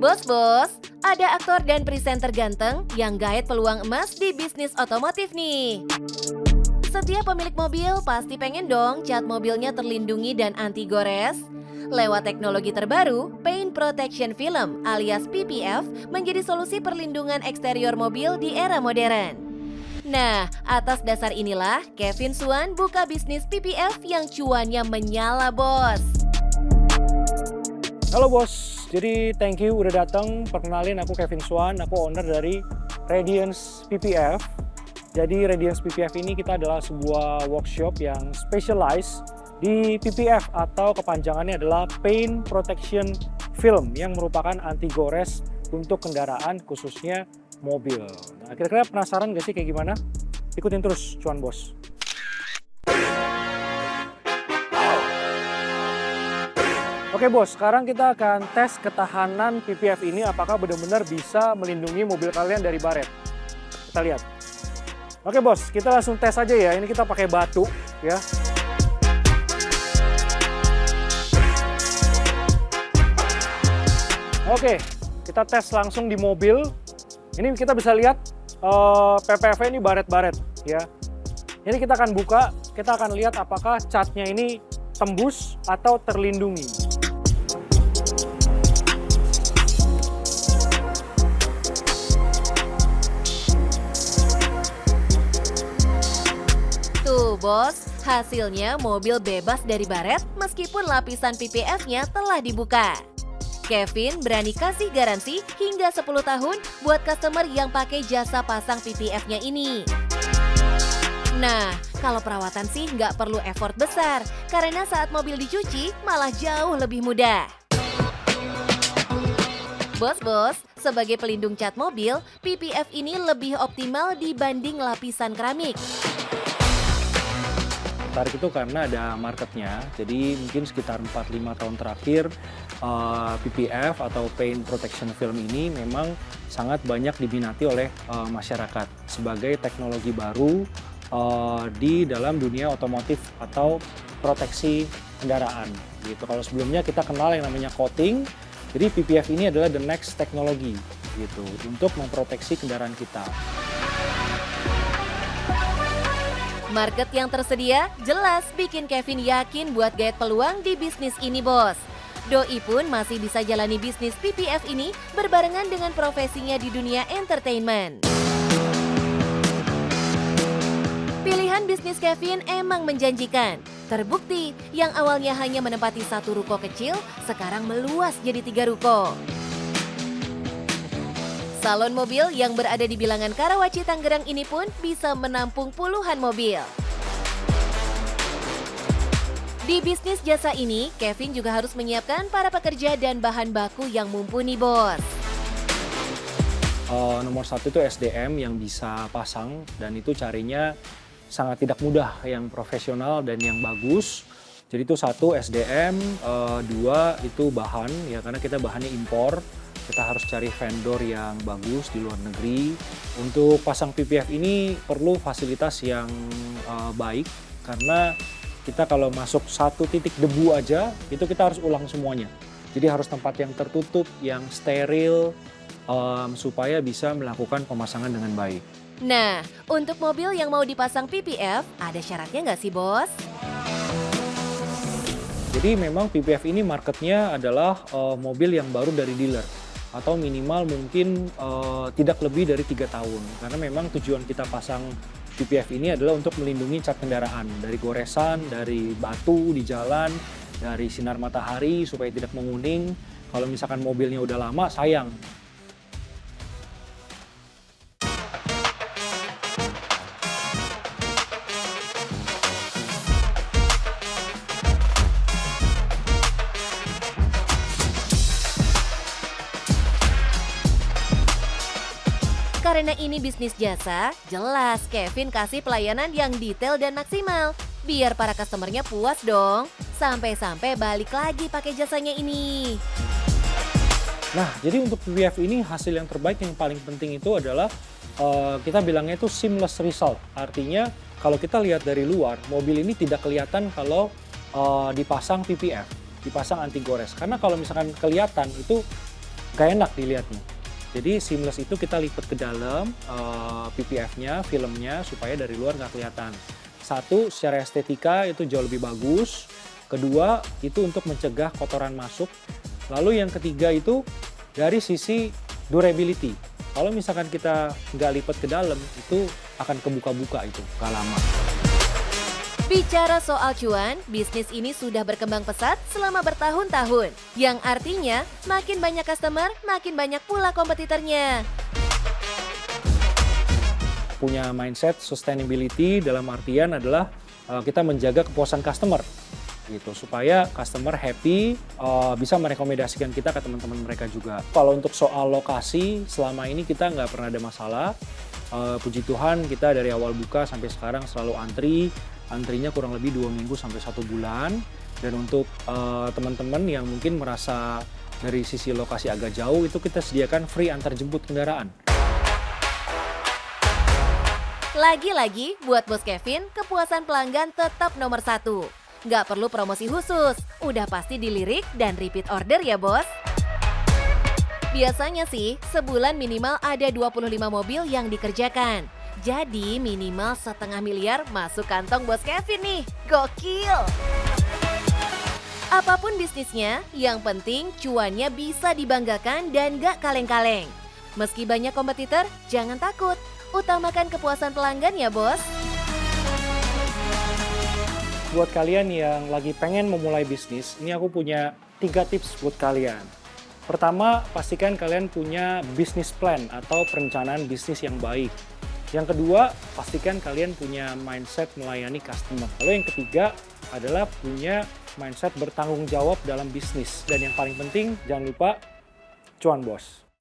Bos, ada aktor dan presenter ganteng yang gaet peluang emas di bisnis otomotif nih. Setiap pemilik mobil pasti pengen dong cat mobilnya terlindungi dan anti gores. Lewat teknologi terbaru, Paint Protection Film alias PPF menjadi solusi perlindungan eksterior mobil di era modern. Nah, atas dasar inilah Kevin Swan buka bisnis PPF yang cuannya menyala, bos. Halo bos, jadi thank you udah datang. Perkenalin, aku Kevin Swan, aku owner dari Radiance PPF. Jadi Radiance PPF ini kita adalah sebuah workshop yang specialize di PPF atau kepanjangannya adalah Paint Protection Film yang merupakan anti gores untuk kendaraan khususnya mobil. Nah, kira-kira penasaran gak sih kayak gimana? Ikutin terus cuan bos. Oke bos, sekarang kita akan tes ketahanan PPF ini apakah benar-benar bisa melindungi mobil kalian dari baret. Kita lihat. Oke bos, kita langsung tes aja ya. Ini kita pakai batu ya. Oke, kita tes langsung di mobil. Ini kita bisa lihat PPF ini baret-baret ya. Ini kita akan buka, kita akan lihat apakah catnya ini tembus atau terlindungi. Tuh bos, hasilnya mobil bebas dari baret meskipun lapisan PPF-nya telah dibuka. Kevin berani kasih garansi hingga 10 tahun buat customer yang pakai jasa pasang PPF-nya ini. Nah, kalau perawatan sih nggak perlu effort besar, karena saat mobil dicuci malah jauh lebih mudah. Bos, sebagai pelindung cat mobil, PPF ini lebih optimal dibanding lapisan keramik. Tarik itu karena ada marketnya, jadi mungkin sekitar 4-5 tahun terakhir PPF atau Paint Protection Film ini memang sangat banyak diminati oleh masyarakat sebagai teknologi baru di dalam dunia otomotif atau proteksi kendaraan. Gitu. Kalau sebelumnya kita kenal yang namanya coating, jadi PPF ini adalah the next teknologi gitu untuk memproteksi kendaraan kita. Market yang tersedia jelas bikin Kevin yakin buat gaet peluang di bisnis ini, bos. Doi pun masih bisa jalani bisnis PPF ini berbarengan dengan profesinya di dunia entertainment. Pilihan bisnis Kevin emang menjanjikan. Terbukti, yang awalnya hanya menempati satu ruko kecil, sekarang meluas jadi 3 ruko. Salon mobil yang berada di bilangan Karawaci, Tangerang ini pun bisa menampung puluhan mobil. Di bisnis jasa ini, Kevin juga harus menyiapkan para pekerja dan bahan baku yang mumpuni, bos. Nomor satu itu SDM yang bisa pasang, dan itu carinya sangat tidak mudah, yang profesional dan yang bagus. Jadi itu satu SDM, dua itu bahan, ya karena kita bahannya impor. Kita harus cari vendor yang bagus di luar negeri. Untuk pasang PPF ini perlu fasilitas yang baik, karena kita kalau masuk satu titik debu aja, itu kita harus ulang semuanya. Jadi harus tempat yang tertutup, yang steril, supaya bisa melakukan pemasangan dengan baik. Nah, untuk mobil yang mau dipasang PPF, ada syaratnya nggak sih, bos? Jadi memang PPF ini marketnya adalah mobil yang baru dari dealer, atau minimal mungkin tidak lebih dari 3 tahun. Karena memang tujuan kita pasang PPF ini adalah untuk melindungi cat kendaraan dari goresan, dari batu di jalan, dari sinar matahari supaya tidak menguning. Kalau misalkan mobilnya udah lama, sayang. Karena ini bisnis jasa, jelas Kevin kasih pelayanan yang detail dan maksimal. Biar para customernya puas dong. Sampai-sampai balik lagi pakai jasanya ini. Nah, jadi untuk PPF ini hasil yang terbaik yang paling penting itu adalah kita bilangnya itu seamless result. Artinya kalau kita lihat dari luar, mobil ini tidak kelihatan kalau dipasang PPF, dipasang anti gores. Karena kalau misalkan kelihatan itu gak enak dilihatnya. Jadi seamless itu kita lipat ke dalam PPF-nya, filmnya supaya dari luar nggak kelihatan. Satu, secara estetika itu jauh lebih bagus. Kedua, itu untuk mencegah kotoran masuk. Lalu yang ketiga itu dari sisi durability. Kalau misalkan kita nggak lipat ke dalam, itu akan kebuka-buka itu, nggak lama. Bicara soal cuan, bisnis ini sudah berkembang pesat selama bertahun-tahun. Yang artinya, makin banyak customer, makin banyak pula kompetitornya. Punya mindset sustainability dalam artian adalah kita menjaga kepuasan customer. Gitu, supaya customer happy, bisa merekomendasikan kita ke teman-teman mereka juga. Kalau untuk soal lokasi, selama ini kita nggak pernah ada masalah. Puji Tuhan kita dari awal buka sampai sekarang selalu antrinya kurang lebih 2 minggu sampai 1 bulan. Dan untuk teman-teman yang mungkin merasa dari sisi lokasi agak jauh, itu kita sediakan free antar jemput kendaraan. Lagi-lagi, buat Bos Kevin, kepuasan pelanggan tetap nomor 1. Nggak perlu promosi khusus, udah pasti dilirik dan repeat order ya bos. Biasanya sih, sebulan minimal ada 25 mobil yang dikerjakan. Jadi minimal 1,5 miliar masuk kantong Bos Kevin nih, gokil! Apapun bisnisnya, yang penting cuannya bisa dibanggakan dan gak kaleng-kaleng. Meski banyak kompetitor, jangan takut, utamakan kepuasan pelanggan ya bos. Buat kalian yang lagi pengen memulai bisnis, ini aku punya 3 tips buat kalian. Pertama, pastikan kalian punya business plan atau perencanaan bisnis yang baik. Yang kedua, pastikan kalian punya mindset melayani customer. Lalu yang ketiga adalah punya mindset bertanggung jawab dalam bisnis. Dan yang paling penting, jangan lupa cuan bos.